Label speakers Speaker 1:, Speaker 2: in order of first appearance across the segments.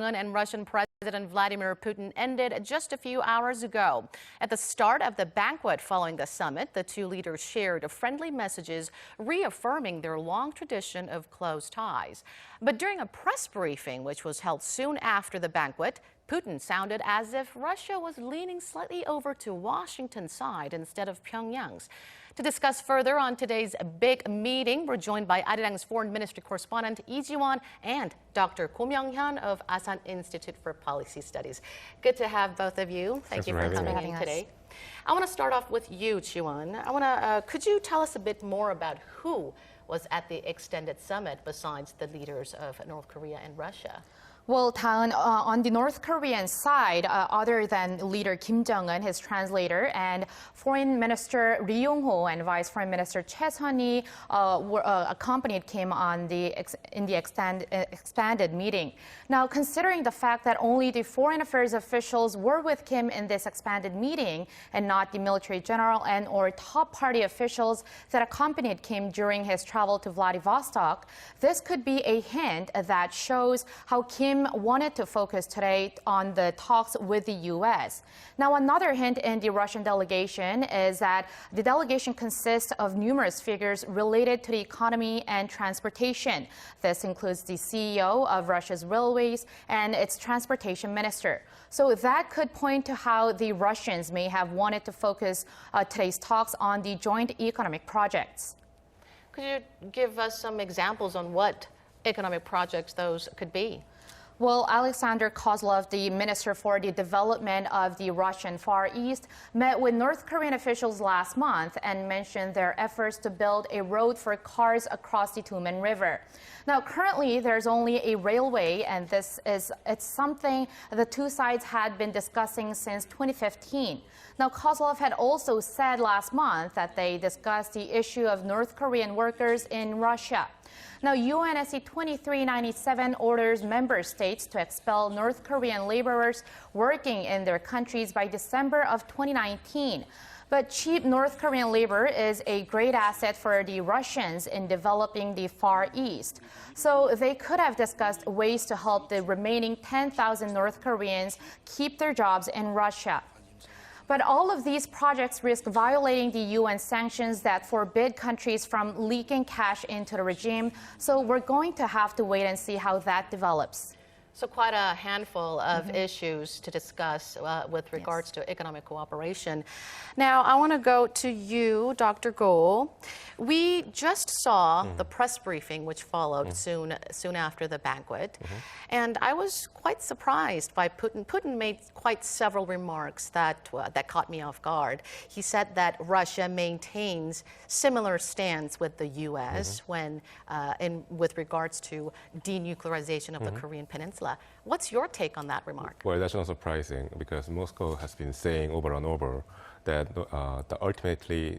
Speaker 1: And Russian President Vladimir Putin ended just a few hours ago. At the start of the banquet following the summit, the two leaders shared friendly messages reaffirming their long tradition of close ties. But during a press briefing, which was held soon after the banquet, Putin sounded as if Russia was leaning slightly over to Washington's side instead of Pyongyang's. To discuss further on today's big meeting, we're joined by Arirang's Foreign Ministry correspondent Lee Ji-won and Dr. Ko Myung-hyun of Asan Institute for Policy Studies. Good to have both of you. Thank you for coming today. I want to start off with you, Ji-won. Could you tell us a bit more about who was at the extended summit besides the leaders of North Korea and Russia?
Speaker 2: Well, Taeun, on the North Korean side, other than leader Kim Jong-un, his translator, and Foreign Minister Ri Yong-ho and Vice Foreign Minister Choi Sun-hee accompanied Kim on in the expanded meeting. Now, considering the fact that only the foreign affairs officials were with Kim in this expanded meeting and not the military general and or top party officials that accompanied Kim during his travel to Vladivostok, this could be a hint that shows how Kim wanted to focus today on the talks with the U.S. Now, another hint in the Russian delegation is that the delegation consists of numerous figures related to the economy and transportation. This includes the CEO of Russia's railways and its transportation minister. So that could point to how the Russians may have wanted to focus today's talks on the joint economic projects.
Speaker 1: Could you give us some examples on what economic projects those could be?
Speaker 2: Well, Alexander Kozlov, the Minister for the Development of the Russian Far East, met with North Korean officials last month and mentioned their efforts to build a road for cars across the Tumen River. Now, currently, there's only a railway, and it's something the two sides had been discussing since 2015. Now, Kozlov had also said last month that they discussed the issue of North Korean workers in Russia. Now, UNSC 2397 orders member states to expel North Korean laborers working in their countries by December of 2019. But cheap North Korean labor is a great asset for the Russians in developing the Far East. So they could have discussed ways to help the remaining 10,000 North Koreans keep their jobs in Russia. But all of these projects risk violating the UN sanctions that forbid countries from leaking cash into the regime. So we're going to have to wait and see how that develops.
Speaker 1: So quite a handful of issues to discuss with regards to economic cooperation. Now, I want to go to you, Dr. Go. We just saw the press briefing, which followed soon after the banquet. And I was quite surprised by Putin. Putin made quite several remarks that caught me off guard. He said that Russia maintains similar stance with the U.S. with regards to denuclearization of the Korean Peninsula. What's your take on that remark?
Speaker 3: Well, that's not surprising because Moscow has been saying over and over that ultimately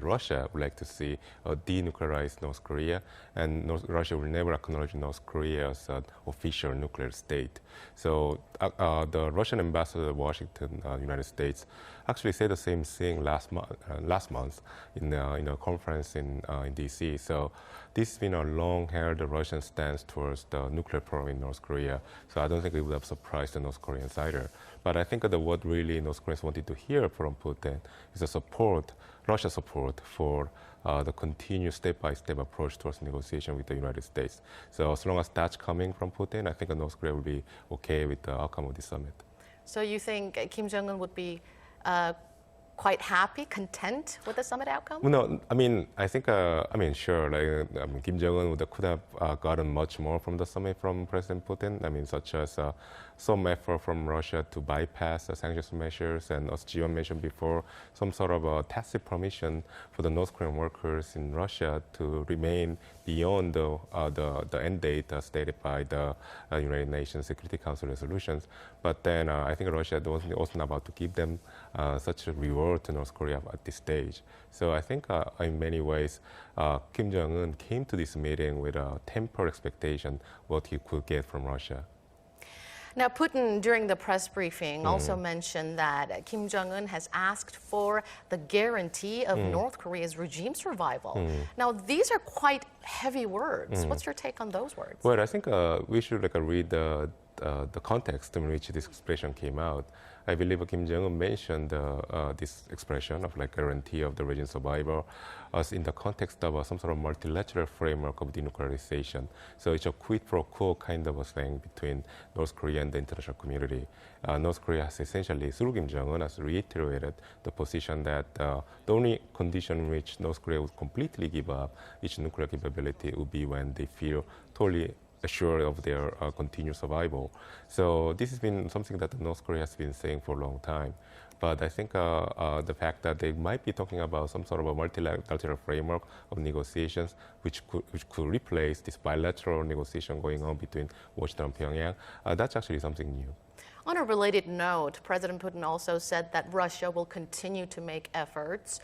Speaker 3: Russia would like to see a denuclearized North Korea, and Russia will never acknowledge North Korea as an official nuclear state. So the Russian ambassador to Washington, United States, actually said the same thing last month in a conference in D.C. So this has been a long-held Russian stance towards the nuclear program in North Korea. So I don't think it would have surprised the North Koreans either. But I think that what really North Koreans wanted to hear from Putin is a support, Russia's support for the continued step-by-step approach towards negotiation with the United States. So as long as that's coming from Putin, I think North Korea will be okay with the outcome of the summit.
Speaker 1: So you think Kim Jong-un would be quite happy, content with the summit outcome?
Speaker 3: No, I mean, I think, sure, Kim Jong-un could have gotten much more from the summit from President Putin. I mean, such as some effort from Russia to bypass the sanctions measures, and as Ji-won mentioned before, some sort of a tacit permission for the North Korean workers in Russia to remain beyond the end date stated by the United Nations Security Council resolutions. But then I think Russia was also not about to give them such a reward to North Korea at this stage. So I think in many ways, Kim Jong-un came to this meeting with a tempered expectation what he could get from Russia.
Speaker 1: Now, Putin, during the press briefing, also mentioned that Kim Jong-un has asked for the guarantee of North Korea's regime survival. Now, these are quite heavy words. What's your take on those words?
Speaker 3: Well, I think we should read the context in which this expression came out. I believe Kim Jong-un mentioned this expression of guarantee of the regime survival as in the context of some sort of multilateral framework of denuclearization. So it's a quid pro quo kind of a thing between North Korea and the international community. North Korea has essentially, through Kim Jong-un, has reiterated the position that the only condition in which North Korea would completely give up its nuclear capability would be when they feel totally assured of their continued survival. So this has been something that North Korea has been saying for a long time. But I think the fact that they might be talking about some sort of a multilateral framework of negotiations which could replace this bilateral negotiation going on between Washington and Pyongyang, that's actually something new.
Speaker 1: On a related note, President Putin also said that Russia will continue to make efforts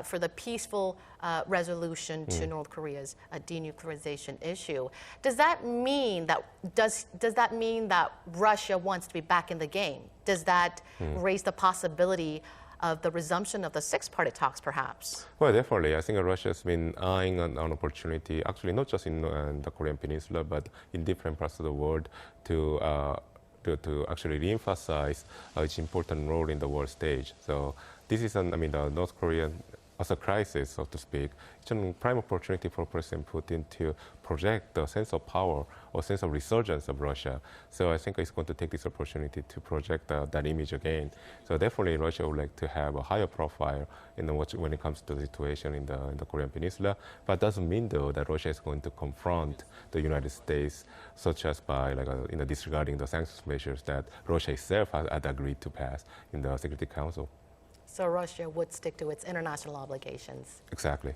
Speaker 1: for the peaceful resolution to North Korea's denuclearization issue. Does that mean that Russia wants to be back in the game? Does that raise the possibility of the resumption of the six-party talks, perhaps?
Speaker 3: Well, definitely. I think Russia has been eyeing an opportunity, actually not just in the Korean Peninsula, but in different parts of the world to actually re-emphasize its important role in the world stage. So this is, the North Korean, as a crisis, so to speak, it's a prime opportunity for President Putin to project the sense of power or sense of resurgence of Russia. So I think he's going to take this opportunity to project that image again. So definitely Russia would like to have a higher profile when it comes to the situation in the Korean Peninsula. But doesn't mean, though, that Russia is going to confront the United States, such as by disregarding the sanctions measures that Russia itself had agreed to pass in the Security Council.
Speaker 1: So Russia would stick to its international obligations.
Speaker 3: Exactly.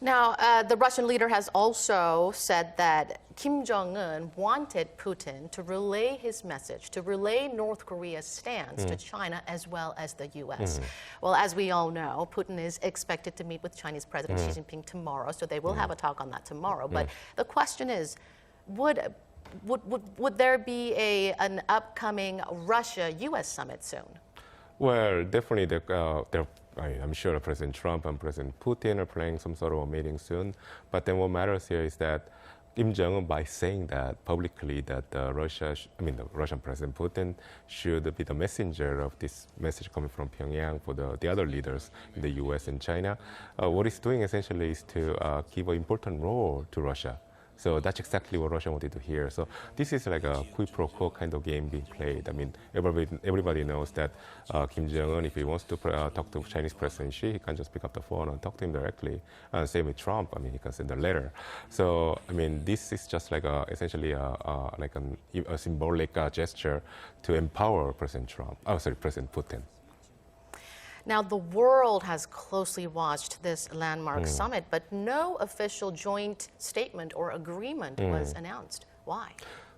Speaker 1: Now, the Russian leader has also said that Kim Jong-un wanted Putin to relay his message, to relay North Korea's stance to China as well as the U.S. Well, as we all know, Putin is expected to meet with Chinese President Xi Jinping tomorrow, so they will have a talk on that tomorrow. But the question is, would there be an upcoming Russia-U.S. summit soon?
Speaker 3: Well, definitely, I'm sure President Trump and President Putin are planning some sort of a meeting soon. But then what matters here is that Kim Jong-un, by saying that publicly, that the Russian President Putin should be the messenger of this message coming from Pyongyang for the other leaders in the U.S. and China, what he's doing essentially is to give an important role to Russia. So that's exactly what Russia wanted to hear. So this is like a quid pro quo kind of game being played. I mean, everybody knows that Kim Jong-un, if he wants to talk to Chinese President Xi, he can just pick up the phone and talk to him directly. And same with Trump. I mean, he can send a letter. So I mean, this is just like essentially a symbolic gesture to empower President Putin.
Speaker 1: Now, the world has closely watched this landmark summit, but no official joint statement or agreement was announced. Why?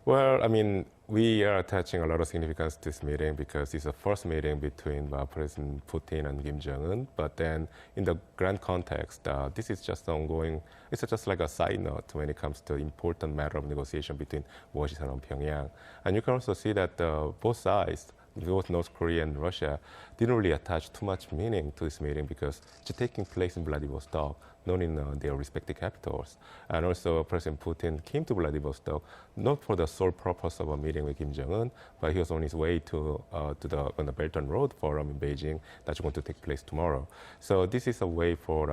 Speaker 3: Well, I mean, we are attaching a lot of significance to this meeting because it's the first meeting between President Putin and Kim Jong-un. But then in the grand context, this is just ongoing. It's just like a side note when it comes to important matter of negotiation between Washington and Pyongyang. And you can also see that both sides, both North Korea and Russia, didn't really attach too much meaning to this meeting because it's taking place in Vladivostok, not in their respective capitals. And also President Putin came to Vladivostok not for the sole purpose of a meeting with Kim Jong-un, but he was on his way to the Belt and Road Forum in Beijing that's going to take place tomorrow. So this is a way for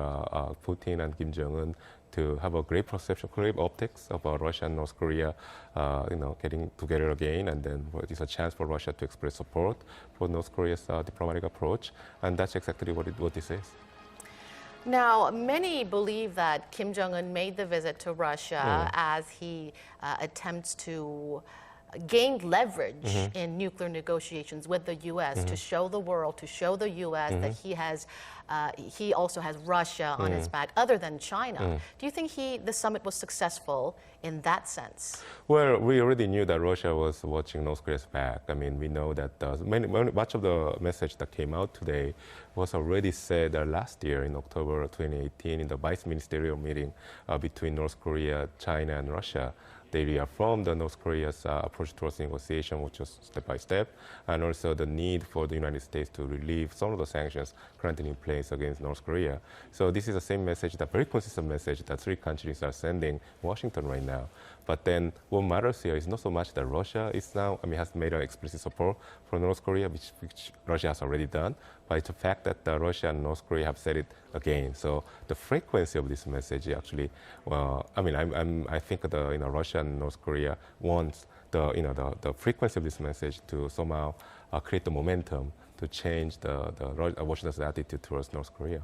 Speaker 3: Putin and Kim Jong-un to have a great perception, great optics of Russia and North Korea, getting together again, and then it's a chance for Russia to express support for North Korea's diplomatic approach, and that's exactly what this is.
Speaker 1: Now, many believe that Kim Jong-un made the visit to Russia as he attempts to gain leverage in nuclear negotiations with the U.S. to show the world, to show the U.S. that he also has Russia on his back, other than China. Do you think the summit was successful in that sense?
Speaker 3: Well, we already knew that Russia was watching North Korea's back. I mean, we know that much of the message that came out today was already said last year in October 2018 in the vice ministerial meeting between North Korea, China, and Russia. they reaffirmed North Korea's approach towards negotiation, which was step by step, and also the need for the United States to relieve some of the sanctions currently in place against North Korea. So this is the same message, the very consistent message that three countries are sending Washington right now. But then what matters here is not so much that Russia is now, has made an explicit support for North Korea, which Russia has already done, but it's the fact that Russia and North Korea have said it again. So the frequency of this message actually, I think Russia and North Korea wants the frequency of this message to somehow create the momentum to change the Washington's attitude towards North Korea.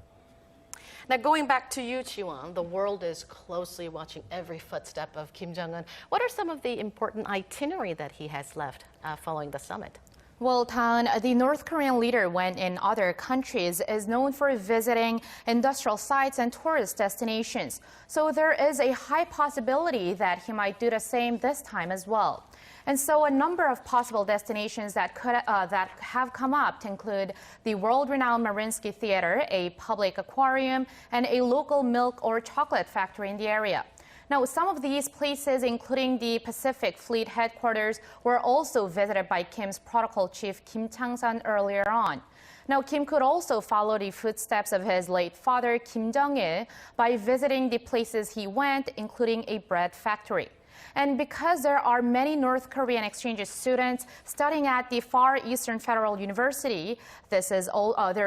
Speaker 1: Now, going back to you, Ji-won, the world is closely watching every footstep of Kim Jong-un. What are some of the important itinerary that he has left following the summit?
Speaker 2: Well, Tan, the North Korean leader, when in other countries, is known for visiting industrial sites and tourist destinations. So there is a high possibility that he might do the same this time as well. And so a number of possible destinations that have come up include the world-renowned Mariinsky Theater, a public aquarium, and a local milk or chocolate factory in the area. Now, some of these places, including the Pacific Fleet headquarters, were also visited by Kim's protocol chief Kim Chang-san earlier on. Now, Kim could also follow the footsteps of his late father, Kim Jong-il, by visiting the places he went, including a bread factory. And because there are many North Korean exchange students studying at the Far Eastern Federal University, there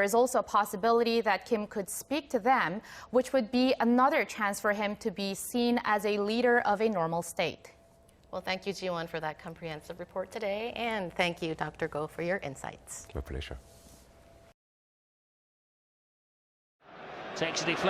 Speaker 2: is also a possibility that Kim could speak to them, which would be another chance for him to be seen as a leader of a normal state.
Speaker 1: Well, thank you, Ji-won, for that comprehensive report today. And thank you, Dr. Go, for your insights.
Speaker 3: My pleasure.
Speaker 4: Takes a deflection.